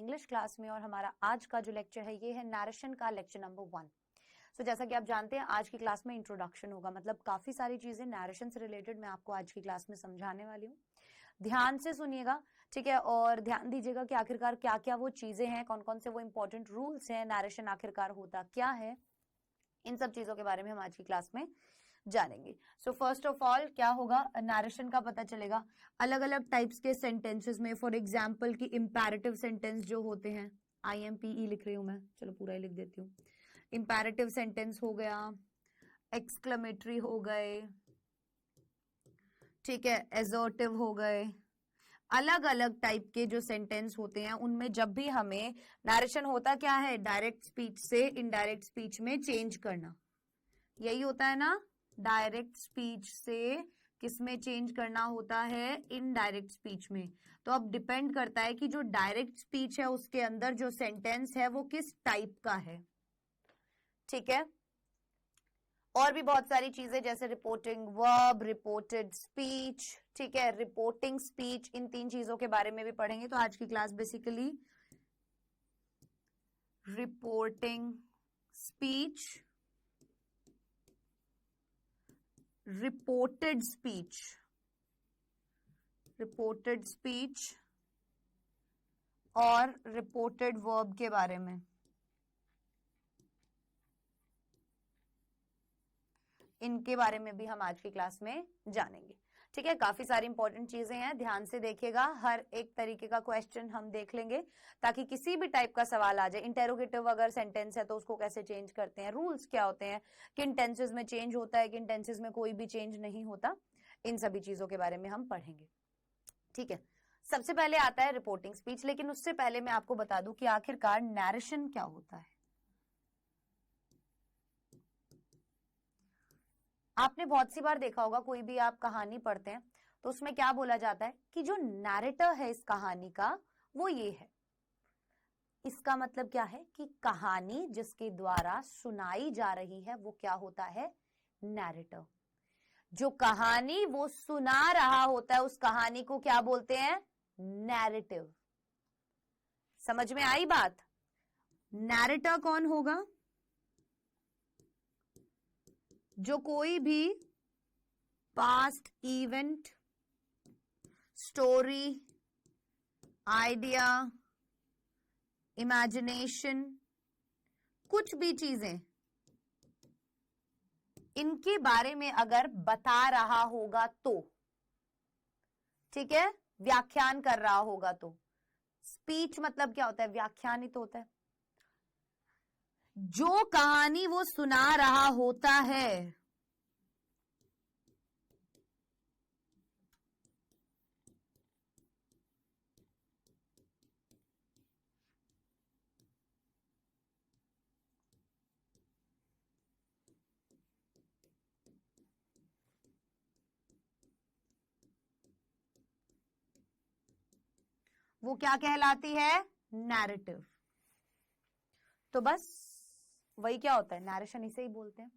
English class में और हमारा आज का जो लेक्चर है ये है नैरेशन का लेक्चर नंबर 1। सो जैसा कि आप जानते हैं आज की क्लास में इंट्रोडक्शन होगा, मतलब काफी सारी चीजें नैरेशन से रिलेटेड मैं आपको आज की क्लास में समझाने वाली हूँ। ध्यान से सुनिएगा, ठीक है, और ध्यान दीजिएगा कि आखिरकार क्या क्या वो चीजें हैं, कौन कौन से वो इंपॉर्टेंट रूल्स हैं, नैरेशन आखिरकार होता क्या है, इन सब चीजों के बारे में हम आज की क्लास में जानेंगे। सो फर्स्ट ऑफ ऑल क्या होगा, नैरेशन का पता चलेगा अलग अलग टाइप्स के सेंटेंसेस में। फॉर एग्जाम्पल की इंपैरेटिव सेंटेंस जो होते हैं, IMPE लिख रही हूं मैं, चलो पूरा ही लिख देती हूँ। इंपैरेटिव सेंटेंस हो गया, एक्सक्लेमेटरी हो गए, ठीक है, एसर्टिव हो गए, अलग अलग टाइप के जो सेंटेंस होते हैं उनमें जब भी हमें नैरेशन होता क्या है, डायरेक्ट स्पीच से इनडायरेक्ट स्पीच में चेंज करना, यही होता है ना। डायरेक्ट स्पीच से किसमें चेंज करना होता है, इनडायरेक्ट स्पीच में। तो अब डिपेंड करता है कि जो डायरेक्ट स्पीच है उसके अंदर जो सेंटेंस है वो किस टाइप का है, ठीक है। और भी बहुत सारी चीजें जैसे रिपोर्टिंग वर्ब, रिपोर्टेड स्पीच, ठीक है, रिपोर्टिंग स्पीच, इन 3 चीजों के बारे में भी पढ़ेंगे। तो आज की class basically reporting speech, reported speech, reported speech और रिपोर्टेड वर्ब के बारे में, इनके बारे में भी हम आज की क्लास में जानेंगे, ठीक है। काफी सारी इंपॉर्टेंट चीजें हैं, ध्यान से देखिएगा, हर एक तरीके का क्वेश्चन हम देख लेंगे ताकि किसी भी टाइप का सवाल आ जाए। इंटेरोगेटिव अगर सेंटेंस है तो उसको कैसे चेंज करते हैं, रूल्स क्या होते हैं, किन टेंसेस में चेंज होता है, किन टेंसेस में कोई भी चेंज नहीं होता, इन सभी चीजों के बारे में हम पढ़ेंगे, ठीक है। सबसे पहले आता है रिपोर्टिंग स्पीच, लेकिन उससे पहले मैं आपको बता दूं कि आखिरकार नैरेशन क्या होता है। आपने बहुत सी बार देखा होगा, कोई भी आप कहानी पढ़ते हैं तो उसमें क्या बोला जाता है कि जो नैरेटर है इस कहानी का वो ये है। इसका मतलब क्या है कि कहानी जिसके द्वारा सुनाई जा रही है वो क्या होता है, नैरेटर। जो कहानी वो सुना रहा होता है उस कहानी को क्या बोलते हैं, नैरेटिव। समझ में आई बात। नैरेटर कौन होगा, जो कोई भी past event, story, idea, imagination, कुछ भी चीजें इनके बारे में अगर बता रहा होगा तो, ठीक है, व्याख्यान कर रहा होगा तो। स्पीच मतलब क्या होता है, व्याख्यान ही तो होता है। जो कहानी वो सुना रहा होता है वो क्या कहलाती है, नैरेटिव। तो बस वही क्या होता है, नैरेशन इसे ही बोलते हैं।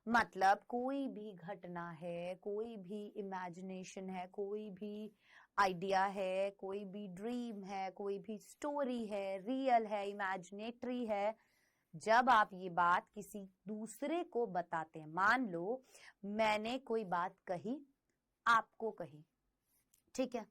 मतलब कोई भी घटना है, कोई भी इमेजिनेशन है, कोई भी आइडिया है, कोई भी ड्रीम है, कोई भी स्टोरी है, रियल है, इमेजिनेटरी है, जब आप ये बात किसी दूसरे को बताते हैं, मान लो मैंने कोई बात कही, आपको कही, ठीक है,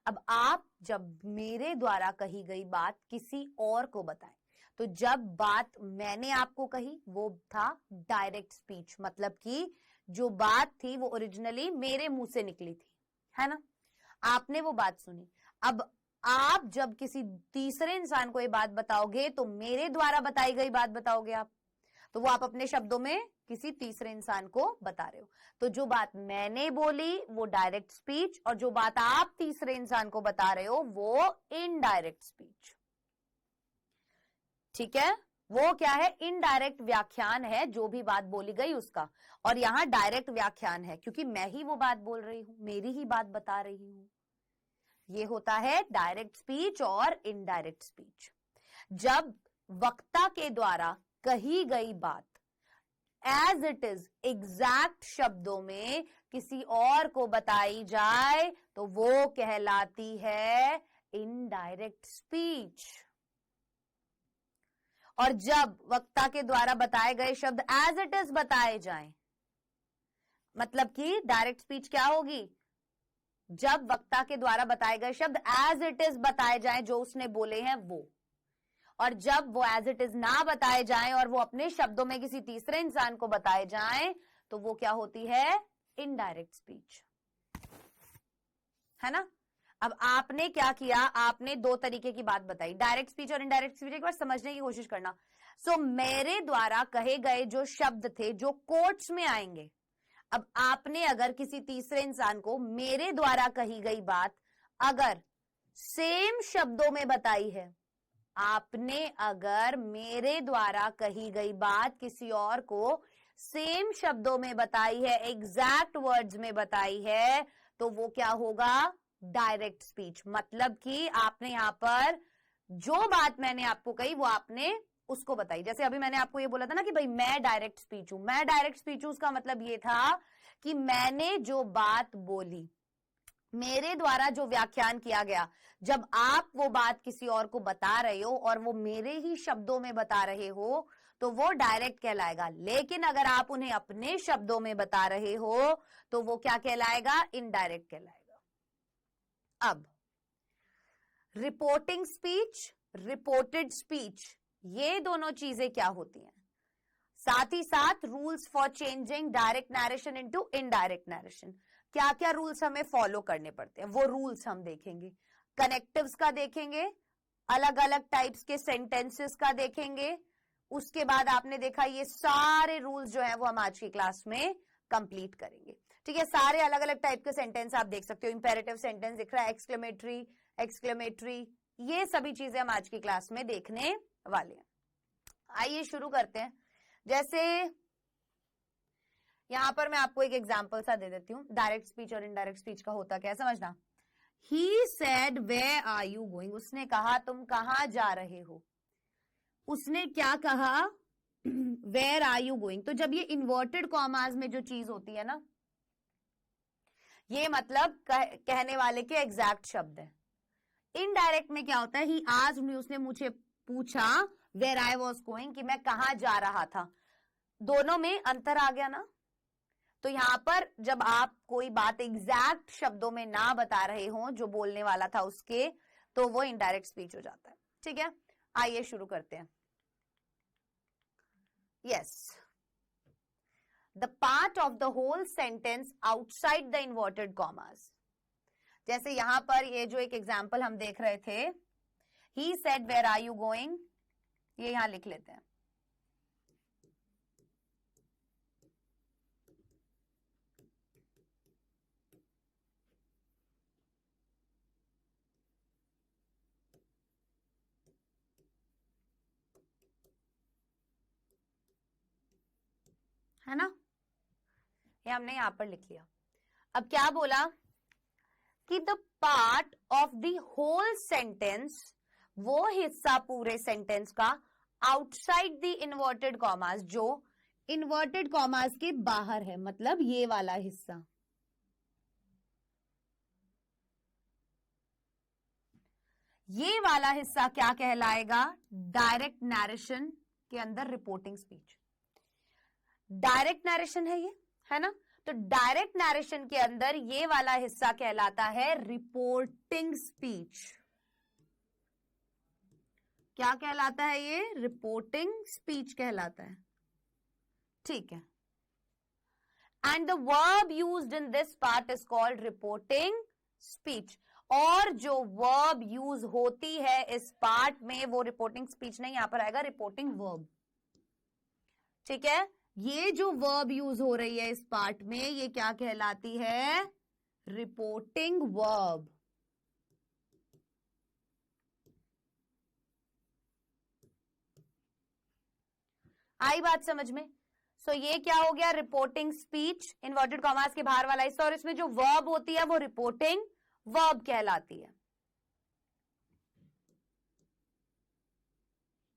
अब आप जब मेरे द्वारा कही गई बात किसी और को बताएं, तो जब बात मैंने आपको कही वो था डायरेक्ट स्पीच, मतलब कि जो बात थी वो ओरिजिनली मेरे मुंह से निकली थी, है ना, आपने वो बात सुनी। अब आप जब किसी तीसरे इंसान को ये बात बताओगे तो मेरे द्वारा बताई गई बात बताओगे आप, तो वो आप अपने शब्दों में किसी तीसरे इंसान को बता रहे हो। तो जो बात मैंने बोली वो डायरेक्ट स्पीच, और जो बात आप तीसरे इंसान को बता रहे हो वो इनडायरेक्ट स्पीच, ठीक है। वो क्या है, इनडायरेक्ट व्याख्यान है जो भी बात बोली गई उसका, और यहां डायरेक्ट व्याख्यान है क्योंकि मैं ही वो बात बोल रही हूं, मेरी ही बात बता रही हूं। ये होता है डायरेक्ट स्पीच और इनडायरेक्ट स्पीच। जब वक्ता के द्वारा कही गई बात एज इट इज एग्जैक्ट शब्दों में किसी और को बताई जाए तो वो कहलाती है इनडायरेक्ट स्पीच। और जब वक्ता के द्वारा बताए गए शब्द एज इट इज बताए जाएं, मतलब कि डायरेक्ट स्पीच क्या होगी, जब वक्ता के द्वारा बताए गए शब्द एज इट इज बताए जाएं जो उसने बोले हैं वो, और जब वो एज इट इज ना बताए जाएं और वो अपने शब्दों में किसी तीसरे इंसान को बताए जाएं तो वो क्या होती है, इनडायरेक्ट स्पीच, है ना। अब आपने क्या किया, आपने दो तरीके की बात बताई, डायरेक्ट स्पीच और इनडायरेक्ट स्पीच, एक बार समझने की कोशिश करना। सो मेरे द्वारा कहे गए जो शब्द थे जो कोट्स में आएंगे, अब आपने अगर किसी तीसरे इंसान को मेरे द्वारा कही गई बात अगर सेम शब्दों में बताई है, आपने अगर मेरे द्वारा कही गई बात किसी और को सेम शब्दों में बताई है, एग्जैक्ट वर्ड्स में बताई है, तो वो क्या होगा, डायरेक्ट स्पीच। मतलब कि आपने यहां पर जो बात मैंने आपको कही वो आपने उसको बताई। जैसे अभी मैंने आपको ये बोला था ना कि भाई मैं डायरेक्ट स्पीच हूं, मैं डायरेक्ट स्पीच हूं, उसका मतलब ये था कि मैंने जो बात बोली, मेरे द्वारा जो व्याख्यान किया गया, जब आप वो बात किसी और को बता रहे हो और वो मेरे ही शब्दों में बता रहे हो तो वो डायरेक्ट कहलाएगा। लेकिन अगर आप उन्हें अपने शब्दों में बता रहे हो तो वो क्या कहलाएगा, इनडायरेक्ट कहलाएगा। अब रिपोर्टिंग स्पीच, रिपोर्टेड स्पीच, ये दोनों चीजें क्या होती हैं, साथ ही साथ rules for changing direct narration into indirect narration, क्या क्या रूल्स हमें फॉलो करने पड़ते हैं वो रूल्स हम देखेंगे। कनेक्टिव्स का देखेंगे, अलग अलग टाइप्स के सेंटेंसेस का देखेंगे, उसके बाद आपने देखा ये सारे रूल्स जो है वो हम आज की क्लास में कंप्लीट करेंगे। ठीक है, सारे अलग अलग टाइप के सेंटेंस आप देख सकते हो, इंपेरेटिव सेंटेंस दिख रहा है, एक्सक्लेमेटरी, एक्सक्लेमेटरी, ये सभी चीजें हम आज की क्लास में देखने वाले हैं। आइए शुरू करते हैं। जैसे यहां पर मैं आपको एक एग्जाम्पल सा दे देती हूं, डायरेक्ट स्पीच और इनडायरेक्ट स्पीच का होता क्या है समझना। He said where are you going, उसने कहा तुम कहां जा रहे हो। उसने क्या कहा, वेयर आर यू गोइंग। तो जब ये इन्वर्टेड कॉमास में जो चीज होती है ना, ये मतलब कहने वाले के एग्जैक्ट शब्द है। इनडायरेक्ट में क्या होता है, ही आस्क्ड मी, उसने मुझे पूछा, वेयर आई वाज गोइंग, कि मैं कहां जा रहा था। दोनों में अंतर आ गया ना। तो यहां पर जब आप कोई बात एग्जैक्ट शब्दों में ना बता रहे हो जो बोलने वाला था उसके, तो वो इनडायरेक्ट स्पीच हो जाता है। ठीक है, आइए शुरू करते हैं। Yes, the part of the whole sentence outside the inverted commas. जैसे यहां पर ये जो एक एग्जाम्पल हम देख रहे थे, he said where are you going, ये यहां लिख लेते हैं। है ना, ये हमने यहां पर लिख लिया। अब क्या बोला कि the part of the whole sentence, वो हिस्सा पूरे सेंटेंस का, आउटसाइड द इन्वर्टेड कॉमास, जो इन्वर्टेड कॉमास के बाहर है, मतलब ये वाला हिस्सा। ये वाला हिस्सा क्या कहलाएगा, डायरेक्ट नैरेशन के अंदर रिपोर्टिंग स्पीच। डायरेक्ट नैरेशन है ये, है ना। तो डायरेक्ट नैरेशन के अंदर ये वाला हिस्सा कहलाता है रिपोर्टिंग स्पीच। क्या कहलाता है ये, रिपोर्टिंग स्पीच कहलाता है। ठीक है, and the verb used in this part is called reporting speech. और जो वर्ब यूज होती है इस पार्ट में वो रिपोर्टिंग स्पीच नहीं, यहां पर आएगा रिपोर्टिंग वर्ब। ठीक है, ये जो वर्ब यूज हो रही है इस पार्ट में, ये क्या कहलाती है, रिपोर्टिंग वर्ब। आई बात समझ में। सो ये क्या हो गया, रिपोर्टिंग स्पीच, इन्वर्टेड कॉमास के बाहर वाला हिस्सा, और इसमें जो वर्ब होती है वो रिपोर्टिंग वर्ब कहलाती है।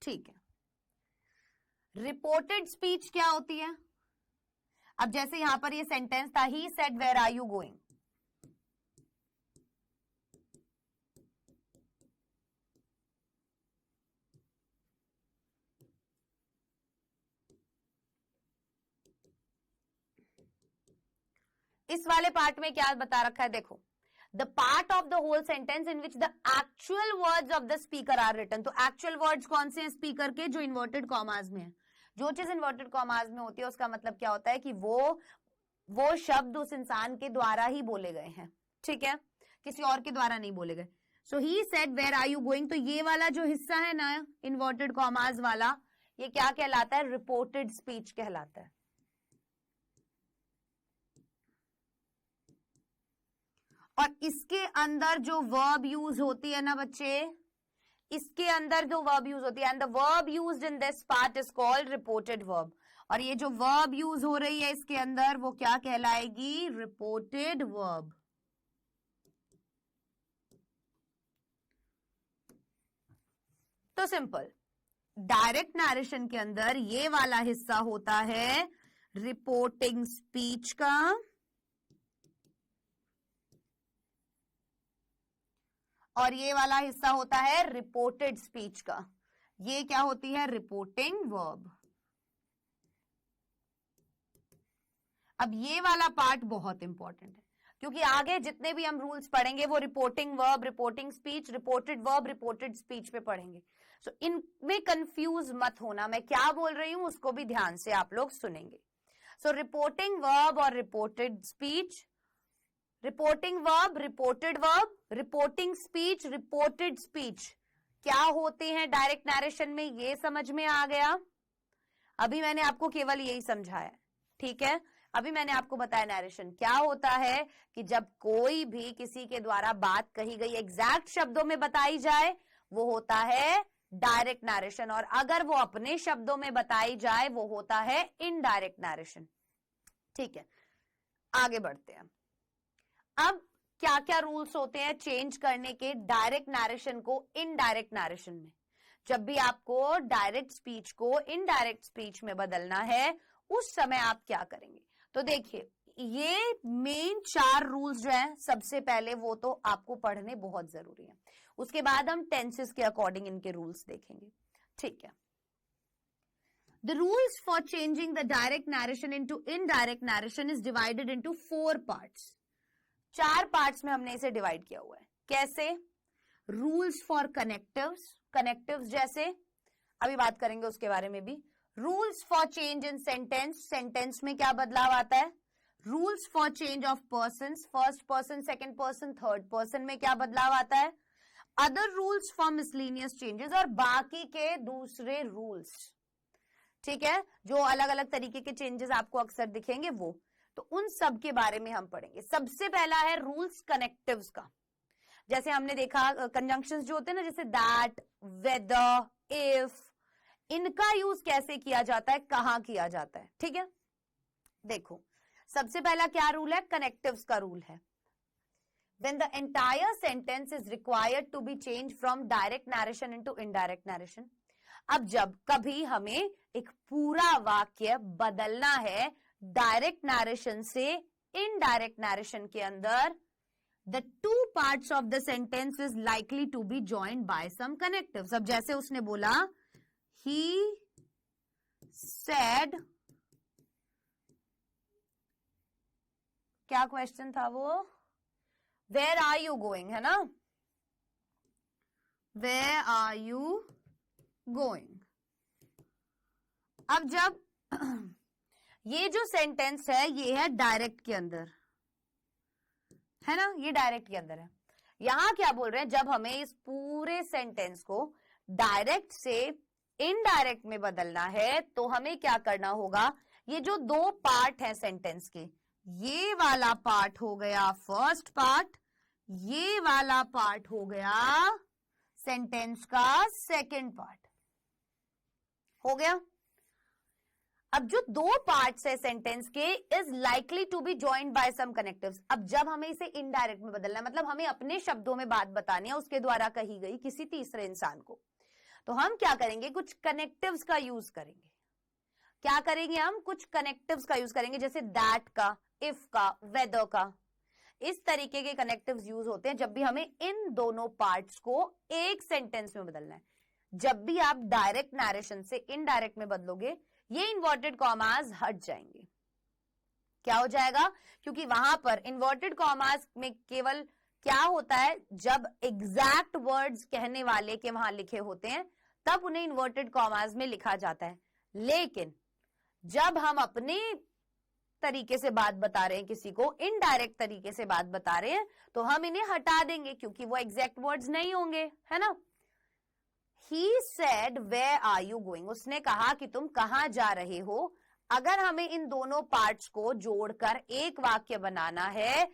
ठीक है, रिपोर्टेड स्पीच क्या होती है। अब जैसे यहां पर ये सेंटेंस था, he said where are you going, इस वाले पार्ट में क्या बता रखा है, देखो, the part of the whole sentence in which the actual words of the speaker are written. तो एक्चुअल वर्ड्स कौन से हैं स्पीकर के, जो इन्वर्टेड कॉमास में है। जो चीज इन्वर्टेड कॉमास में होती है उसका मतलब क्या होता है कि वो शब्द उस इंसान के द्वारा ही बोले गए हैं, ठीक है, किसी और के द्वारा नहीं बोले गए। So he said where are you going, तो ये वाला जो हिस्सा है ना इन्वर्टेड कॉमास वाला, ये क्या कहलाता है, रिपोर्टेड स्पीच कहलाता है। और इसके अंदर जो वर्ब यूज होती है ना बच्चे, इसके अंदर जो वर्ब यूज होती है, and the verb used in this part is called reported verb. और ये जो वर्ब यूज हो रही है इसके अंदर वो क्या कहलाएगी, रिपोर्टेड वर्ब। तो सिंपल, डायरेक्ट नरेशन के अंदर ये वाला हिस्सा होता है रिपोर्टिंग स्पीच का, और ये वाला हिस्सा होता है रिपोर्टेड स्पीच का। ये क्या होती है, रिपोर्टिंग वर्ब। अब ये वाला पार्ट बहुत इंपॉर्टेंट है क्योंकि आगे जितने भी हम रूल्स पढ़ेंगे वो reporting verb, reporting speech, reported verb, reported speech पे पढ़ेंगे। सो इनमें कंफ्यूज मत होना, मैं क्या बोल रही हूं उसको भी ध्यान से आप लोग सुनेंगे। सो रिपोर्टिंग वर्ब और reported speech, reporting verb, reported verb, reporting speech, reported speech क्या होते हैं डायरेक्ट नरेशन में, ये समझ में आ गया। अभी मैंने आपको केवल यही समझाया, ठीक है। अभी मैंने आपको बताया नरेशन क्या होता है कि जब कोई भी किसी के द्वारा बात कही गई एग्जैक्ट शब्दों में बताई जाए वो होता है डायरेक्ट नरेशन, और अगर वो अपने शब्दों में बताई जाए वो होता है इनडायरेक्ट नरेशन, ठीक है। आगे बढ़ते हैं। अब क्या क्या रूल्स होते हैं चेंज करने के डायरेक्ट नरेशन को इनडायरेक्ट नरेशन में। जब भी आपको डायरेक्ट स्पीच को इनडायरेक्ट स्पीच में बदलना है उस समय आप क्या करेंगे, तो देखिए ये मेन 4 रूल्स जो हैं सबसे पहले वो तो आपको पढ़ने बहुत जरूरी है, उसके बाद हम टेंसेस के अकॉर्डिंग इनके रूल्स देखेंगे, ठीक है। The rules for changing the direct narration into indirect narration is divided into 4 parts. 4 parts में हमने इसे डिवाइड किया हुआ है। कैसे, रूल्स फॉर कनेक्टिव्स, कनेक्टिव्स जैसे अभी बात करेंगे उसके बारे में भी। Rules for change in sentence, sentence में क्या बदलाव आता है। Rules for change of persons, first person, second person, third person में क्या बदलाव आता है। Other rules for miscellaneous changes, और बाकी के दूसरे रूल्स, ठीक है, जो अलग अलग तरीके के चेंजेस आपको अक्सर दिखेंगे वो, तो उन सब के बारे में हम पढ़ेंगे। सबसे पहला है रूल्स कनेक्टिव्स का। जैसे हमने देखा कंजंक्शंस जो होते हैं ना, जैसे दैट, वेदर, इफ, इनका यूज कैसे किया जाता है, कहां किया जाता है, ठीक है। देखो सबसे पहला क्या रूल है, कनेक्टिव्स का रूल है। When the entire sentence is required to be changed from direct narration into indirect narration, अब जब कभी हमें एक पूरा वाक्य बदलना है डायरेक्ट नरेशन से इनडायरेक्ट नरेशन के अंदर, the 2 parts of the sentence is likely to be joined by some connectives। अब जैसे उसने बोला he said, क्या क्वेश्चन था वो, वेयर आर यू गोइंग, है ना, वेयर आर यू गोइंग। अब जब ये जो सेंटेंस है ये है डायरेक्ट के अंदर, है ना, ये डायरेक्ट के अंदर है। यहां क्या बोल रहे हैं, जब हमें इस पूरे सेंटेंस को डायरेक्ट से इनडायरेक्ट में बदलना है तो हमें क्या करना होगा, ये जो 2 पार्ट है सेंटेंस के, ये वाला पार्ट हो गया फर्स्ट पार्ट, ये वाला पार्ट हो गया सेंटेंस का सेकंड पार्ट, हो गया। अब जो 2 पार्ट्स है सेंटेंस के is likely to be joined by some connectives. अब जब हमें इसे इनडायरेक्ट में बदलना है, मतलब हमें अपने शब्दों में बात बतानी है उसके द्वारा कही गई किसी तीसरे इंसान को, तो हम क्या करेंगे, कुछ कनेक्टिव्स का यूज करेंगे। क्या करेंगे हम, कुछ कनेक्टिव्स का यूज करेंगे, जैसे दैट का, इफ का, वेदर का। इस तरीके के कनेक्टिव्स यूज होते हैं जब भी हमें इन दोनों पार्ट्स को एक सेंटेंस में बदलना है। जब भी आप डायरेक्ट नरेशन से इनडायरेक्ट में बदलोगे ये इन्वर्टेड कॉमास हट जाएंगे, क्या हो जाएगा, क्योंकि वहां पर इन्वर्टेड कॉमास में केवल क्या होता है, जब एग्जैक्ट वर्ड्स कहने वाले के वहां लिखे होते हैं तब उन्हें इन्वर्टेड कॉमास में लिखा जाता है। लेकिन जब हम अपने तरीके से बात बता रहे हैं, किसी को इनडायरेक्ट तरीके से बात बता रहे हैं, तो हम इन्हें हटा देंगे क्योंकि वो एग्जैक्ट वर्ड्स नहीं होंगे, है ना। He said, where are you going? उसने कहा कि तुम कहां जा रहे हो। अगर हमें इन दोनों पार्ट्स को जोड़कर एक वाक्य बनाना है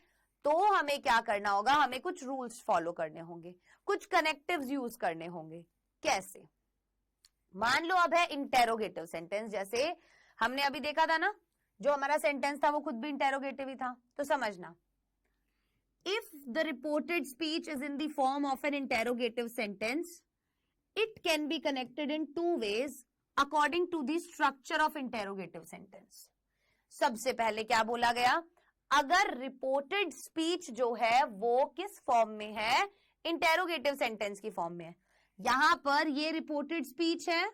तो हमें क्या करना होगा, हमें कुछ रूल्स फॉलो करने होंगे, कुछ कनेक्टिव्स यूज करने होंगे। कैसे? मान लो अब है इंटेरोगेटिव सेंटेंस, जैसे हमने अभी देखा था ना, जो हमारा सेंटेंस था वो खुद भी इंटेरोगेटिव ही था। तो समझना, if the reported speech is in the form of N interrogative sentence, it can be connected in two ways according to the structure of interrogative sentence. सबसे पहले क्या बोला गया, अगर रिपोर्टेड स्पीच जो है वो किस फॉर्म में है, इंटेरोगेटिव सेंटेंस की फॉर्म में है। यहां पर ये रिपोर्टेड स्पीच है,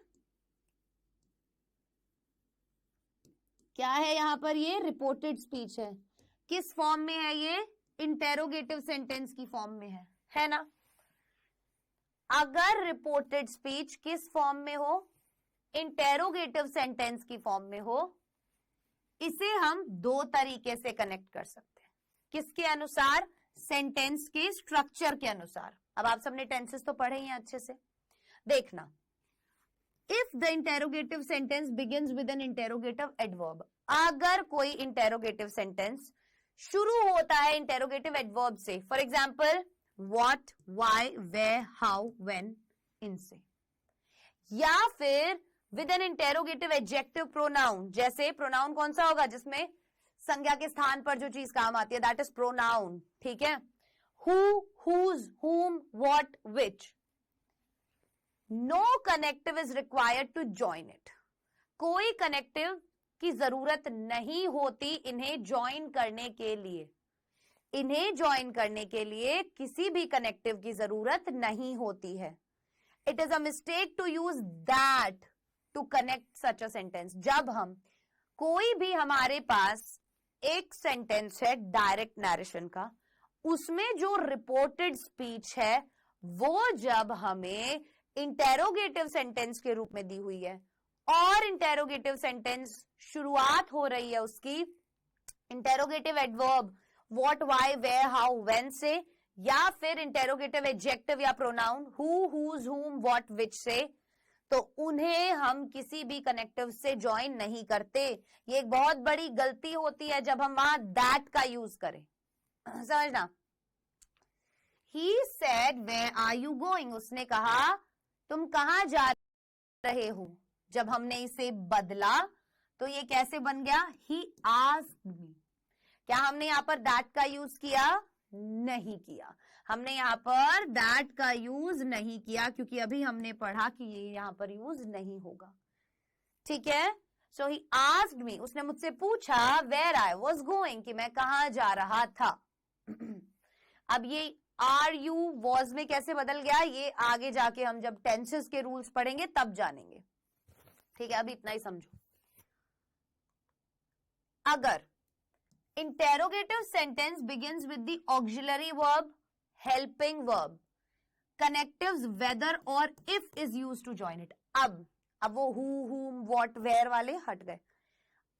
क्या है यहां पर, ये रिपोर्टेड स्पीच है। किस फॉर्म में है ये, इंटेरोगेटिव सेंटेंस की फॉर्म में है ना। अगर रिपोर्टेड स्पीच किस फॉर्म में हो, इंटेरोगेटिव सेंटेंस की फॉर्म में हो, इसे हम दो तरीके से कनेक्ट कर सकते हैं। किसके अनुसार, सेंटेंस के स्ट्रक्चर के अनुसार। अब आप सबने टेंसेस तो पढ़े ही हैं अच्छे से, देखना। If the interrogative sentence begins with N interrogative adverb, अगर कोई इंटेरोगेटिव सेंटेंस शुरू होता है इंटेरोगेटिव एडवर्ब से, for example what, why, where, how, when, इनसे, या फिर with N interrogative adjective pronoun, जैसे प्रोनाउन कौन सा होगा, जिसमें संज्ञा के स्थान पर जो चीज काम आती है, दैट इज प्रोनाउन, ठीक है। who, whose, whom, what, which, no connective is required to join it, कोई कनेक्टिव की जरूरत नहीं होती इन्हें ज्वाइन करने के लिए। इन्हें ज्वाइन करने के लिए किसी भी कनेक्टिव की जरूरत नहीं होती है। It is a mistake to use that to connect such a sentence. जब हम कोई भी, हमारे पास एक सेंटेंस है डायरेक्ट नरेशन का, उसमें जो रिपोर्टेड स्पीच है वो जब हमें इंटेरोगेटिव सेंटेंस के रूप में दी हुई है और इंटेरोगेटिव सेंटेंस शुरुआत हो रही है उसकी interrogative adverb what, why, where, how, when से, या फिर इंटेरोगेटिव एडजेक्टिव या pronoun who, whose, whom, what, which से, तो उन्हें हम किसी भी कनेक्टिव से ज्वाइन नहीं करते। ये एक बहुत बड़ी गलती होती है जब हम वहां दैट का यूज करें, समझना। He said, where are you going? उसने कहा तुम कहां जा रहे हो। जब हमने इसे बदला तो ये कैसे बन गया, he asked me। क्या हमने यहां पर दैट का यूज किया, नहीं किया। हमने यहां पर दैट का यूज नहीं किया क्योंकि अभी हमने पढ़ा कि ये यहां पर यूज नहीं होगा, ठीक है। सो ही आस्क्ड मी, उसने मुझसे पूछा वेयर आई वाज गोइंग, कि मैं कहां जा रहा था। अब ये आर यू वॉज में कैसे बदल गया, ये आगे जाके हम जब टेंसेस के रूल्स पढ़ेंगे तब जानेंगे, ठीक है। अभी इतना ही समझो। अगर interrogative sentence begins with the auxiliary verb, helping verb, connectives whether or if is used to join it। अब वो who, whom, what, where वाले हट गए।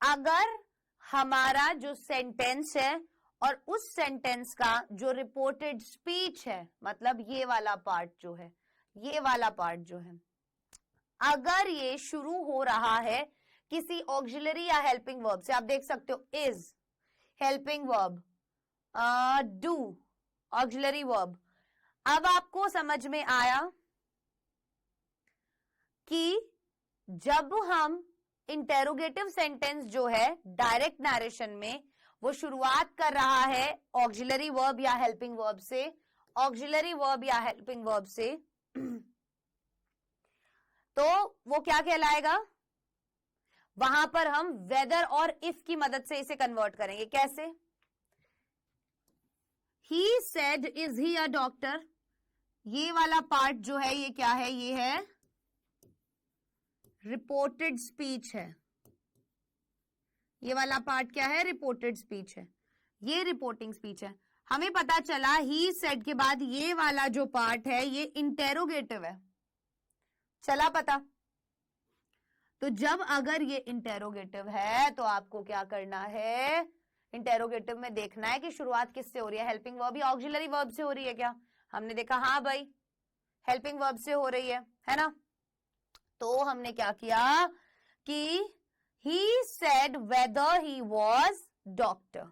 अगर हमारा जो सेंटेंस है और उस सेंटेंस का जो रिपोर्टेड स्पीच है, मतलब ये वाला पार्ट जो है, ये वाला पार्ट जो है, अगर ये शुरू हो रहा है किसी ऑक्सिलरी या हेल्पिंग वर्ब से, आप देख सकते हो is, helping verb, do, auxiliary verb. अब आपको समझ में आया कि जब हम इंटेरोगेटिव सेंटेंस जो है डायरेक्ट नरेशन में, वो शुरुआत कर रहा है ऑक्सिलरी वर्ब या हेल्पिंग वर्ब से, ऑक्सिलरी वर्ब या हेल्पिंग वर्ब से, तो वो क्या कहलाएगा, वहां पर हम वेदर और इफ की मदद से इसे कन्वर्ट करेंगे। कैसे, he said is he a doctor, ये वाला पार्ट जो है ये क्या है, ये है रिपोर्टेड स्पीच है, ये वाला पार्ट क्या है? रिपोर्टेड स्पीच है, ये रिपोर्टिंग स्पीच है। हमें पता चला ही सेड के बाद ये वाला जो पार्ट है ये इंटेरोगेटिव है, चला पता। तो जब अगर ये इंटेरोगेटिव है तो आपको क्या करना है? इंटेरोगेटिव में देखना है कि शुरुआत किससे हो रही है, हेल्पिंग वर्ब या ऑक्सिलरी वर्ब से हो रही है क्या? हमने देखा हाँ भाई हेल्पिंग वर्ब से हो रही है ना। तो हमने क्या किया कि he said whether he was doctor।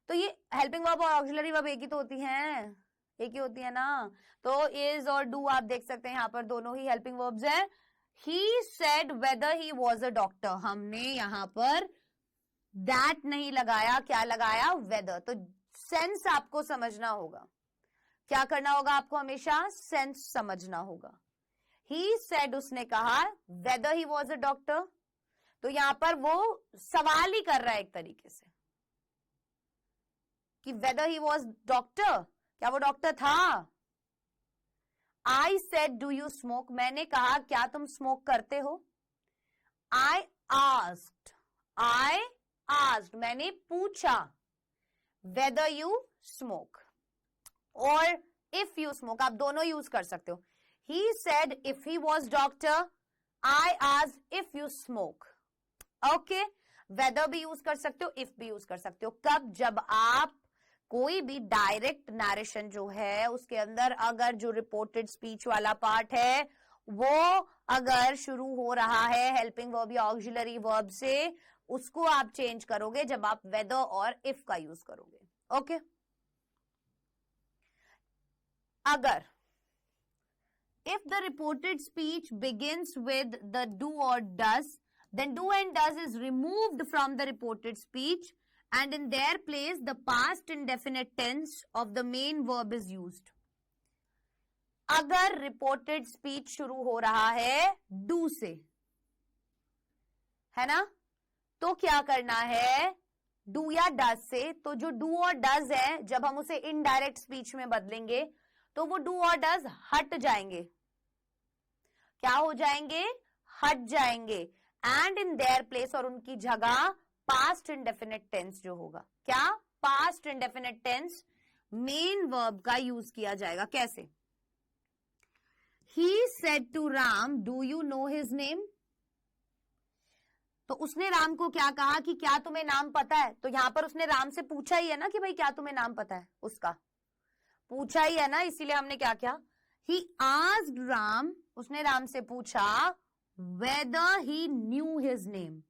तो ये हेल्पिंग वर्ब और ऑक्सिलरी वर्ब एक ही तो होती हैं, एक ही होती है ना। तो इज और डू आप देख सकते हैं यहाँ पर दोनों ही हेल्पिंग वर्ब्स हैं। he said whether he was a doctor, हमने यहाँ पर that नहीं लगाया, क्या लगाया? whether। तो सेंस आपको समझना होगा, क्या करना होगा आपको? हमेशा सेंस समझना होगा। he said उसने कहा whether he was a doctor, तो यहां पर वो सवाल ही कर रहा है एक तरीके से कि whether he was doctor, क्या वो डॉक्टर था? I said do you smoke, मैंने कहा क्या तुम स्मोक करते हो? I asked मैंने पूछा whether you smoke और if you smoke, आप दोनों यूज कर सकते हो। He said if he was doctor, I asked if you smoke। Okay, whether भी यूज कर सकते हो, इफ भी यूज कर सकते हो। कब? जब आप कोई भी डायरेक्ट नरेशन जो है उसके अंदर अगर जो रिपोर्टेड स्पीच वाला पार्ट है वो अगर शुरू हो रहा है हेल्पिंग वर्ब या ऑक्सिलरी वर्ब से, उसको आप चेंज करोगे जब आप वेदर और इफ का यूज करोगे। ओके, अगर if the reported speech begins with the do or does, then do and does is removed from the reported speech and in their place the past indefinite tense of the main verb is used। अगर reported speech शुरू हो रहा है do से, है ना, तो क्या करना है? do या does से। तो जो do और does है जब हम उसे इनडायरेक्ट स्पीच में बदलेंगे तो वो do और does हट जाएंगे, क्या हो जाएंगे? हट जाएंगे। एंड इन देयर प्लेस, और उनकी जगह पास्ट इंडेफिनिट टेंस जो होगा, क्या? Past indefinite tense main verb का यूज किया जाएगा। कैसे? He said to Ram do you know his name, तो उसने राम को क्या कहा कि क्या तुम्हें नाम पता है? तो यहां पर उसने राम से पूछा ही है ना कि भाई क्या तुम्हें नाम पता है, उसका पूछा ही है ना, इसीलिए हमने क्या किया? ही आस्क्ड राम, उसने राम से पूछा whether he knew his name।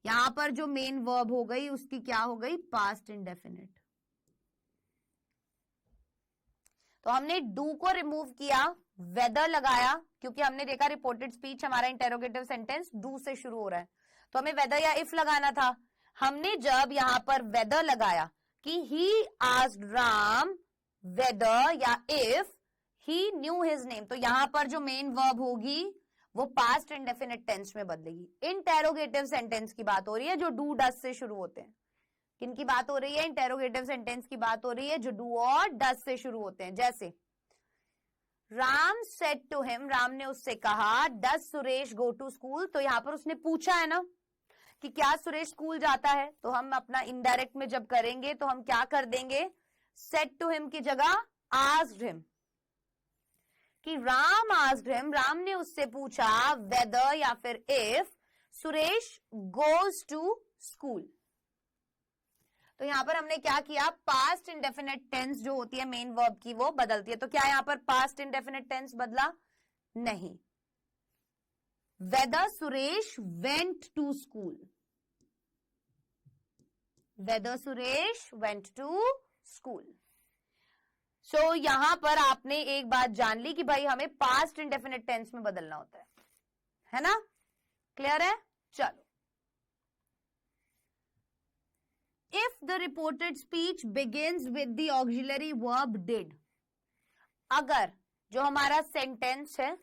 यहां पर जो मेन वर्ब हो गई उसकी क्या हो गई? Past indefinite. तो हमने डू को रिमूव किया, वेदर लगाया, क्योंकि हमने देखा रिपोर्टेड स्पीच हमारा इंटेरोगेटिव सेंटेंस डू से शुरू हो रहा है, तो हमें वेदर या इफ लगाना था। हमने जब यहां पर वेदर लगाया कि ही आस्क्ड राम वेदर या if he new his name, तो यहां पर जो मेन वर्ब होगी वो पास्ट इंडेफिनिट टेंस में बदलेगी। इंटेरोगेटिव सेंटेंस की बात हो रही है जो डू डज से शुरू होते हैं। किनकी बात हो रही है? इंटेरोगेटिव सेंटेंस की बात हो रही है जो डू और डज से शुरू होते हैं। जैसे Ram said to him, Ram ने उससे कहा does Suresh go to school, तो यहां पर उसने पूछा है ना कि क्या सुरेश स्कूल जाता है, तो हम अपना इनडायरेक्ट में जब करेंगे तो हम क्या कर देंगे? सेड टू हिम की जगह आस्क्ड हिम, कि राम आस्क्ड हिम, राम ने उससे पूछा वेदर या फिर if Suresh goes to school. तो यहां पर हमने क्या किया? पास्ट इंडेफिनिट टेंस जो होती है मेन वर्ब की वो बदलती है। तो क्या यहां पर पास्ट इंडेफिनिट टेंस बदला? नहीं। Whether Suresh went to school, whether Suresh went to school. So यहां पर आपने एक बात जान ली कि भाई हमें पास्ट इंडेफिनिट टेंस में बदलना होता है ना? क्लियर है? चलो, if the reported speech begins with the auxiliary verb did, अगर जो हमारा सेंटेंस है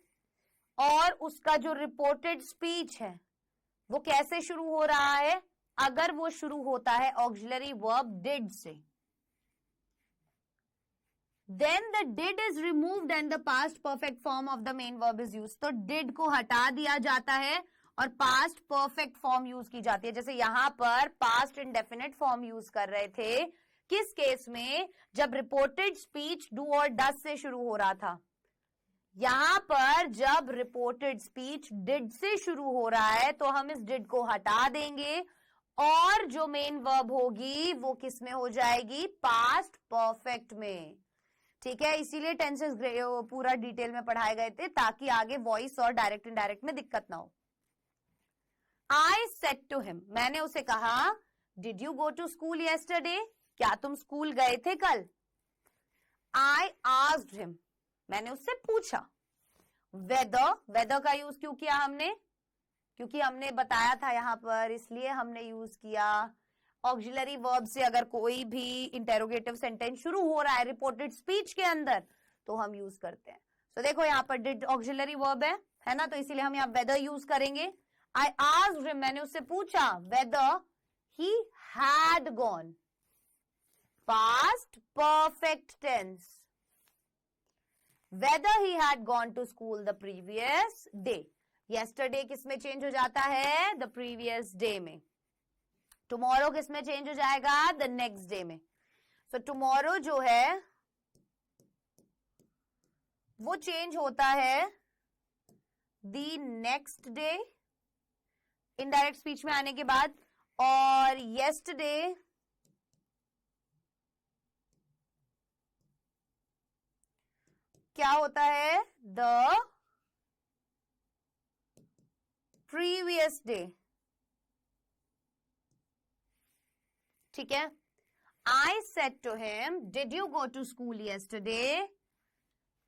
और उसका जो रिपोर्टेड स्पीच है वो कैसे शुरू हो रहा है? अगर वो शुरू होता है ऑक्सिलरी वर्ब डिड से, then the did is removed and the past perfect form of the main verb is used। तो did को हटा दिया जाता है और पास्ट परफेक्ट फॉर्म यूज की जाती है। जैसे यहां पर पास्ट इंडेफिनिट फॉर्म यूज कर रहे थे किस केस में, जब रिपोर्टेड स्पीच डू और डज से शुरू हो रहा था। यहां पर जब रिपोर्टेड स्पीच डिड से शुरू हो रहा है तो हम इस डिड को हटा देंगे और जो मेन वर्ब होगी वो किस में हो जाएगी, पास्ट परफेक्ट में। ठीक है, इसीलिए टेंसेस पूरा डिटेल में पढ़ाए गए थे ताकि आगे वॉइस और डायरेक्ट इनडायरेक्ट में दिक्कत ना हो। आई सेड टू हिम, मैंने उसे कहा, did you go to school yesterday, क्या तुम स्कूल गए थे कल। आई आस्क्ड हिम, मैंने उससे पूछा। वेदर, वेदर का यूज क्यों किया हमने, क्योंकि हमने बताया था यहां पर, इसलिए हमने यूज किया। ऑक्सिलरी वर्ब से अगर कोई भी इंटेरोगेटिव सेंटेंस शुरू हो रहा है रिपोर्टेड स्पीच के अंदर तो हम यूज करते हैं। तो देखो यहाँ पर डिड ऑक्सिलरी वर्ब है ना, तो इसीलिए हम यहाँ वेदर यूज करेंगे। आई आस्क्ड हिम, मैंने उससे पूछा, whether he had gone, past perfect tense, whether he had gone to school the previous day. Yesterday किस में चेंज हो जाता है, द प्रीवियस डे में। टुमारो किस में चेंज हो जाएगा, द नेक्स्ट डे में। सो टुमारो जो है वो चेंज होता है the next day indirect speech में आने के बाद, और येस्टरडे क्या होता है, द प्रीवियस डे। ठीक है, I said to him, did you go to school yesterday.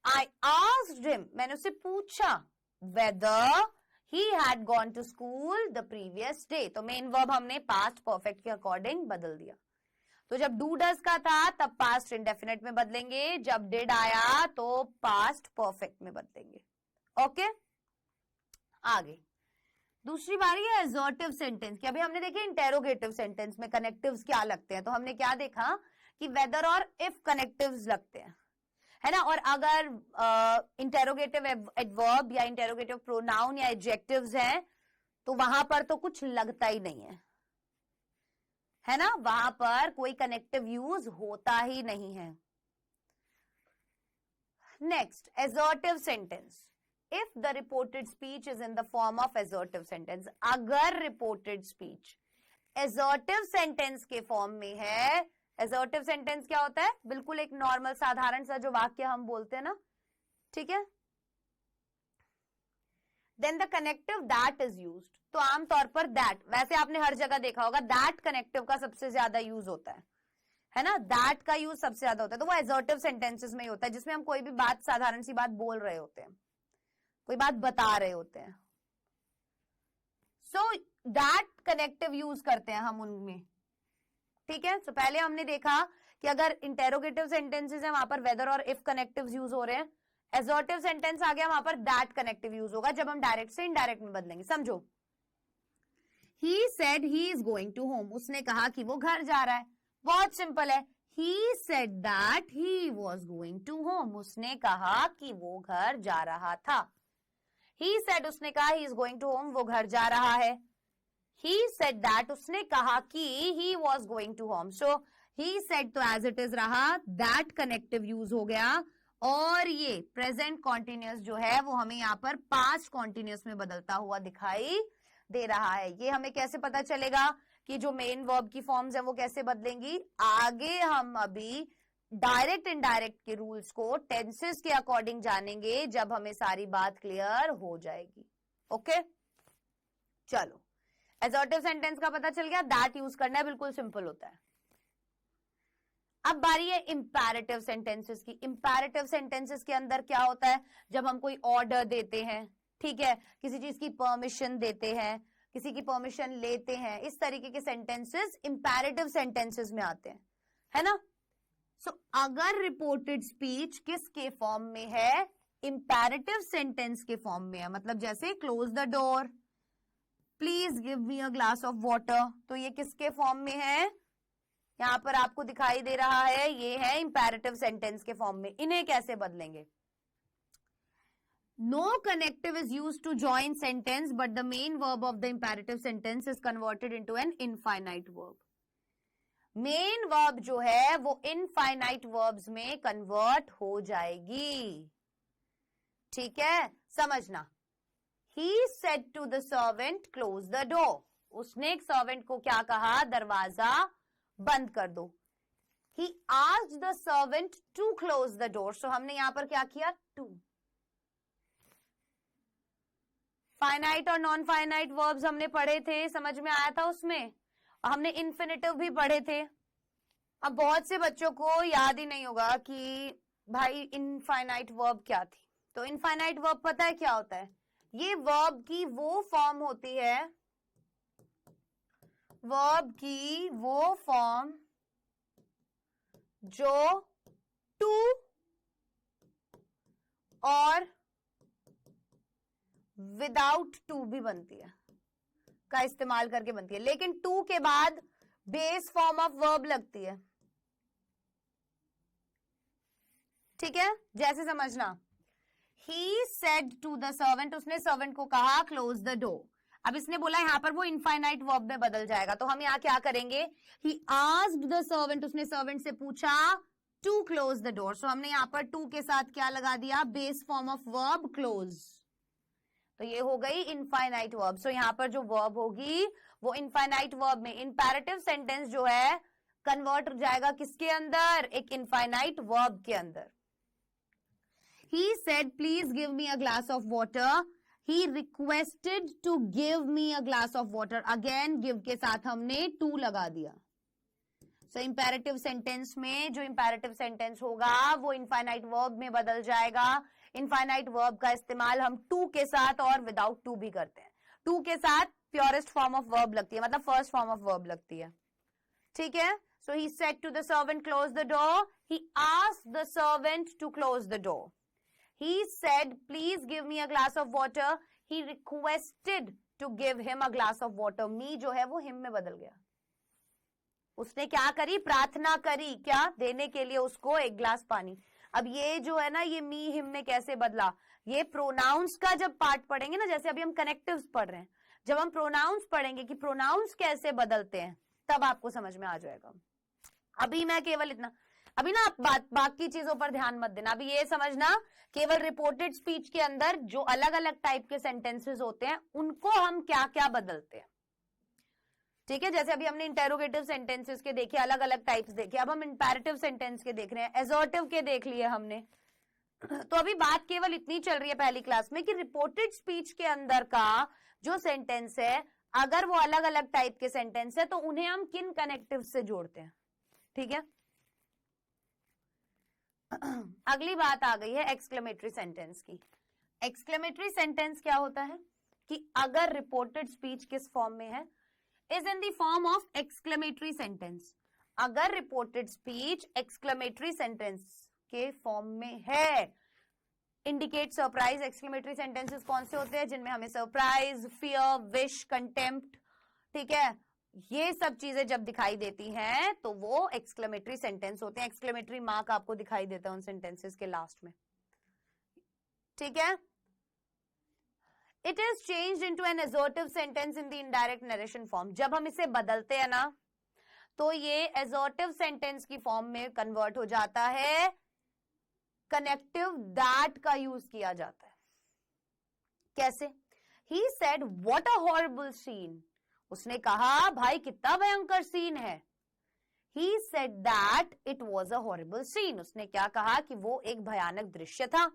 I asked him, मैंने उससे पूछा, whether he had gone to school the previous day. तो मेन वर्ब हमने पास्ट परफेक्ट के अकॉर्डिंग बदल दिया। तो जब डू डज का था तब पास्ट इंडेफिनिट में बदलेंगे, जब डिड आया तो पास्ट परफेक्ट में बदलेंगे। ओके, आगे दूसरी बारी है असर्टिव सेंटेंस की। अभी हमने देखे इंटेरोगेटिव सेंटेंस में कनेक्टिव्स क्या लगते हैं, तो हमने क्या देखा कि वेदर और इफ कनेक्टिव्स लगते हैं, है ना। और अगर इंटेरोगेटिव एडवर्ब या इंटेरोगेटिव प्रोनाउन या एडजेक्टिव्स हैं तो वहां पर तो कुछ लगता ही नहीं है ना, वहां पर कोई कनेक्टिव यूज होता ही नहीं है। Next, assertive sentence. If the reported speech is in the form of assertive sentence, अगर reported speech assertive sentence के फॉर्म में है, assertive sentence क्या होता है, बिल्कुल एक नॉर्मल साधारण सा जो वाक्य हम बोलते हैं ना, ठीक है, then the connective that is used. तो आमतौर पर that, वैसे आपने हर जगह देखा होगा that कनेक्टिव का सबसे ज्यादा यूज होता है ना, that का यूज सबसे ज्यादा होता है। तो वो assertive sentences में ही होता है जिसमें हम कोई भी बात, साधारण सी बात बोल रहे होते हैं, कोई बात बता रहे होते हैं। सो that कनेक्टिव यूज करते हैं हम उनमें, ठीक है। तो पहले हमने देखा कि अगर इंटेरोगेटिव सेंटेंसेस है वहां पर वेदर और इफ कनेक्टिव्स यूज हो रहे हैं, assertive सेंटेंस आ गया वहां पर that कनेक्टिव यूज होगा जब हम डायरेक्ट से इनडायरेक्ट में बदलेंगे। समझो, he said he is going to home, उसने कहा कि वो घर जा रहा है। बहुत सिंपल है, he said that he was going to home, उसने कहा कि वो घर जा रहा था। he said, उसने कहा he is going to home, वो घर जा रहा है। he said that, उसने कहा कि he was going to home, so he said तो as it is रहा, that कनेक्टिव यूज हो गया, और ये प्रेजेंट कॉन्टिन्यूअस जो है वो हमें यहाँ पर पास्ट कॉन्टिन्यूअस में बदलता हुआ दिखाई दे रहा है। ये हमें कैसे पता चलेगा कि जो मेन वर्ब की फॉर्म्स है वो कैसे बदलेंगी, आगे हम अभी डायरेक्ट इनडायरेक्ट के रूल्स को टेंसेस के अकॉर्डिंग जानेंगे जब हमें सारी बात क्लियर हो जाएगी। ओके, चलो, असर्टिव सेंटेंस का पता चल गया, दैट यूज करना है, बिल्कुल सिंपल होता है। अब बारी है इंपैरेटिव सेंटेंसेस की। इंपैरेटिव सेंटेंसेस के अंदर क्या होता है, जब हम कोई ऑर्डर देते हैं, ठीक है, किसी चीज की परमिशन देते हैं, किसी की परमिशन लेते हैं, इस तरीके के सेंटेंसेस इंपैरेटिव सेंटेंसेस में आते हैं, है ना। सो अगर रिपोर्टेड स्पीच किसके फॉर्म में है, इंपैरेटिव सेंटेंस के फॉर्म में है, मतलब जैसे close the door, please give me a glass of water, तो ये किसके फॉर्म में है, यहां पर आपको दिखाई दे रहा है, ये है इंपैरेटिव सेंटेंस के फॉर्म में। इन्हें कैसे बदलेंगे, No connective is used to join sentence, but the main verb of the imperative sentence is converted into an infinite verb. Main verb जो है वो इनफाइनाइट वर्ब्स में कन्वर्ट हो जाएगी. ठीक है, समझना. He said to the servant, close the door. उसने एक सर्वेंट को क्या कहा? दरवाजा बंद कर दो. He asked the servant to close the door. So हमने यहां पर क्या किया? To. फाइनाइट और नॉन फाइनाइट वर्ब्स हमने पढ़े थे, समझ में आया था उसमें. हमने इन्फिनेटिव भी पढ़े थे. अब बहुत से बच्चों को याद ही नहीं होगा कि भाई इनफाइनाइट वर्ब क्या थी. तो इनफाइनाइट वर्ब पता है क्या होता है? ये वर्ब की वो फॉर्म होती है, वर्ब की वो फॉर्म जो टू और विदाउट टू भी बनती है, का इस्तेमाल करके बनती है, लेकिन टू के बाद बेस फॉर्म ऑफ वर्ब लगती है. ठीक है, जैसे समझना. He said to the servant, उसने सर्वेंट को कहा close the door. अब इसने बोला यहां पर वो इनफाइनाइट वर्ब में बदल जाएगा, तो हम यहां क्या करेंगे? He asked the servant, उसने सर्वेंट से पूछा to close the door. So हमने यहां पर to के साथ क्या लगा दिया? Base form of verb close. तो ये हो गई इनफाइनाइट वर्ब. सो यहां पर जो वर्ब होगी वो इनफाइनाइट वर्ब में, इंपेरेटिव सेंटेंस जो है कन्वर्ट हो जाएगा किसके अंदर? एक इनफाइनाइट वर्ब के अंदर. He said, please give me a glass of water. He requested to give me a glass of water. Again, give के साथ हमने to लगा दिया. So, imperative sentence में जो imperative sentence होगा वो infinite verb में बदल जाएगा. Infinite verb का इस्तेमाल हम to के साथ और without to भी करते हैं. To के साथ purest form of verb लगती है, मतलब first form of verb लगती है. ठीक है? So, he said to the servant, close the door. He asked the servant to close the door. He said, please give me a glass of water. He requested to give him a glass of water. Me जो है वो him में बदल गया. उसने क्या करी? प्रार्थना करी. क्या? देने के लिए उसको एक ग्लास पानी. अब ये जो है ना, ये मी हिम में कैसे बदला? ये प्रोनाउंस का जब पार्ट पढ़ेंगे ना, जैसे अभी हम कनेक्टिव्स पढ़ रहे हैं, जब हम प्रोनाउंस पढ़ेंगे कि प्रोनाउंस कैसे बदलते हैं, तब आपको समझ में आ जाएगा. अभी मैं केवल इतना, अभी ना आप बाकी चीजों पर ध्यान मत देना. अभी ये समझना, केवल रिपोर्टेड स्पीच के अंदर जो अलग अलग टाइप के सेंटेंसेस होते हैं उनको हम क्या क्या बदलते हैं. ठीक है, जैसे अभी हमने इंटेरोगेटिव सेंटेंसेस के देखे, अलग अलग टाइप्स देखे. अब हम इंपेरेटिव सेंटेंस के देख रहे हैं, एसर्टिव के देख लिए हमने. तो अभी बात केवल इतनी चल रही है पहली क्लास में कि रिपोर्टेड स्पीच के अंदर का जो सेंटेंस है, अगर वो अलग अलग टाइप के सेंटेंस है तो उन्हें हम किन कनेक्टिव से जोड़ते हैं. ठीक है, अगली बात आ गई है एक्सक्लेमेटरी सेंटेंस की. एक्सक्लेमेटरी सेंटेंस क्या होता है कि अगर रिपोर्टेड स्पीच किस फॉर्म में है, is in the form of exclamatory sentence. अगर रिपोर्टेड स्पीच एक्सक्लेमेटरी सेंटेंस के फॉर्म में है, इंडिकेट सरप्राइज. एक्सक्लेमेटरी सेंटेंसेस कौन से होते हैं? जिनमें हमें सरप्राइज, फियर, विश, कंटेम्प्ट, ठीक है, ये सब चीजें जब दिखाई देती हैं तो वो एक्सक्लेमेटरी सेंटेंस होते हैं. एक्सक्लेमेटरी मार्क आपको दिखाई देता है उन सेंटेंसेस के लास्ट में. ठीक है, it is changed into an assertive sentence in the indirect narration form. जब हम इसे बदलते हैं ना, तो ये असर्टिव सेंटेंस की फॉर्म में कन्वर्ट हो जाता है. कनेक्टिव दैट का यूज किया जाता है. कैसे? He said what a horrible scene. उसने कहा भाई कितना भयंकर सीन है. He said that it was a horrible scene. उसने क्या कहा कि वो एक भयानक दृश्य था.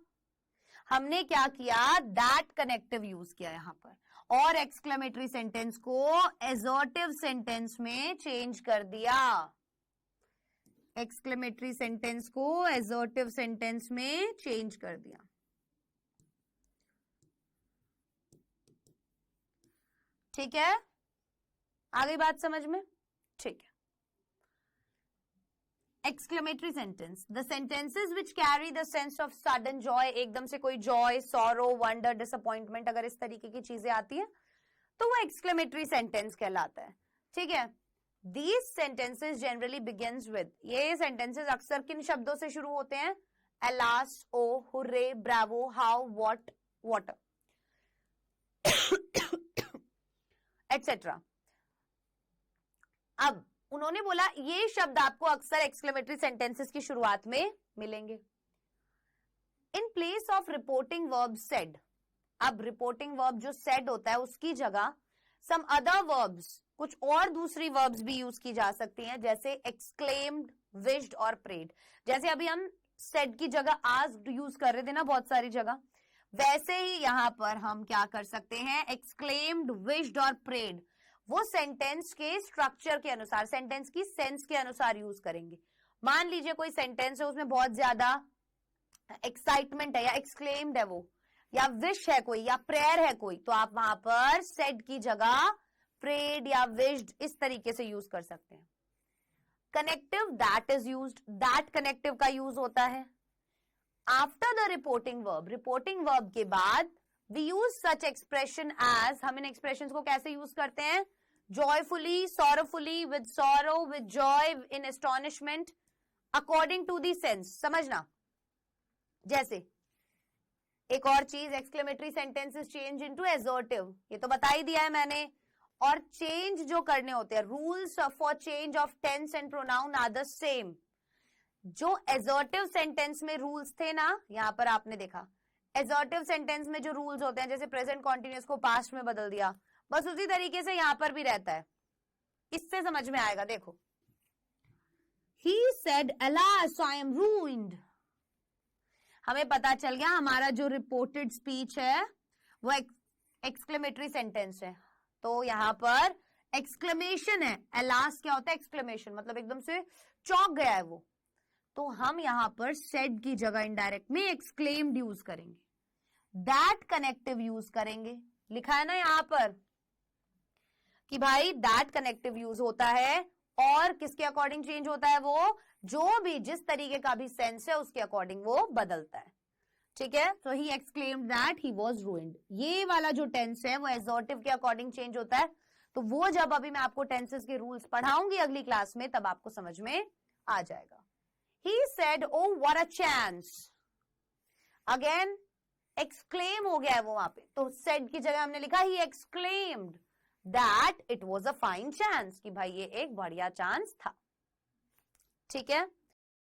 हमने क्या किया? that कनेक्टिव यूज किया यहां पर, और एक्सक्लेमेटरी सेंटेंस को असर्टिव सेंटेंस में चेंज कर दिया. एक्सक्लेमेटरी सेंटेंस को असर्टिव सेंटेंस में चेंज कर दिया. ठीक है, आ गई बात समझ में? ठीक है. Exclamatory sentence, the sentences which carry the sense of sudden Joy. एकदम से कोई जॉय, सॉरो, वंडर, डिसअपॉइंटमेंट, अगर इस तरीके की चीजें आती हैं तो वो एक्सक्लेमेटरी सेंटेंस कहलाता है. ठीक है, these sentences generally begins with, ये सेंटेंसेस अक्सर किन शब्दों से शुरू होते हैं? Alas, oh, hurrah, bravo, how, what, water, etc. अब उन्होंने बोला ये शब्द आपको अक्सर एक्सक्लेमेटरी सेंटेंसेस की शुरुआत में मिलेंगे. In place of reporting verb said, अब रिपोर्टिंग वर्ब जो सेड होता है उसकी जगह सम अदर वर्ब्स, कुछ और दूसरी वर्ब्स भी यूज की जा सकती हैं, जैसे एक्सक्लेम्ड, विश्ड और प्रेड. जैसे अभी हम सेड की जगह आस्क्ड यूज कर रहे थे ना बहुत सारी जगह, वैसे ही यहां पर हम क्या कर सकते हैं, एक्सक्लेम्ड, विश्ड और प्रेड वो सेंटेंस के स्ट्रक्चर के अनुसार, सेंटेंस की सेंस के अनुसार यूज करेंगे. मान लीजिए कोई सेंटेंस है उसमें बहुत ज्यादा एक्साइटमेंट है या एक्सक्लेम्ड है वो, या विश है कोई या प्रेयर है कोई, तो आप वहां पर सेड की जगह प्रेड या विश्ड इस तरीके से यूज कर सकते हैं. Connective that is used, that connective का यूज होता है after the reporting verb. Reporting verb के बाद we use such expression as, हम इन एक्सप्रेशंस को कैसे यूज करते हैं, joyfully, sorrowfully, with sorrow, with joy, in astonishment, according to the sense. समझना, जैसे एक और चीज, exclamatory sentences change into assertive, ये तो बता ही दिया है मैंने. और चेंज जो करने होते हैं, rules for change of tense and pronoun are the same. जो एजर्टिव सेंटेंस में रूल्स थे ना, यहां पर आपने देखा एजर्टिव सेंटेंस में जो रूल्स होते हैं, जैसे प्रेजेंट कॉन्टिन्यूअस को पास्ट में बदल दिया, बस उसी तरीके से यहां पर भी रहता है. इससे समझ में आएगा. देखो, he said alas I am ruined. हमें पता चल गया हमारा जो रिपोर्टेड स्पीच है वो एक्सक्लेमेटरी सेंटेंस है, तो यहां पर एक्सक्लेमेशन है. एलास क्या होता है, एक्सक्लेमेशन, मतलब एकदम से चौंक गया है वो. तो हम यहां पर सेड की जगह इनडायरेक्ट में एक्सक्लेम्ड यूज करेंगे, दैट कनेक्टिव यूज करेंगे. लिखा है ना यहां पर कि भाई दैट कनेक्टिव यूज होता है, और किसके अकॉर्डिंग चेंज होता है, वो जो भी जिस तरीके का भी सेंस है उसके अकॉर्डिंग वो बदलता है. ठीक है, तो he exclaimed that he was ruined. ये वाला जो टेंस है वो एजर्टिव के अकॉर्डिंग चेंज होता है. तो वो जब अभी मैं आपको टेंसेस के रूल्स पढ़ाऊंगी अगली क्लास में, तब आपको समझ में आ जाएगा. He said, "Oh, what a chance!" Again, exclaim हो गया है वो वहां पे, तो said की जगह हमने लिखा he exclaimed that it was a fine chance, कि भाई ये एक बढ़िया चांस था. ठीक है.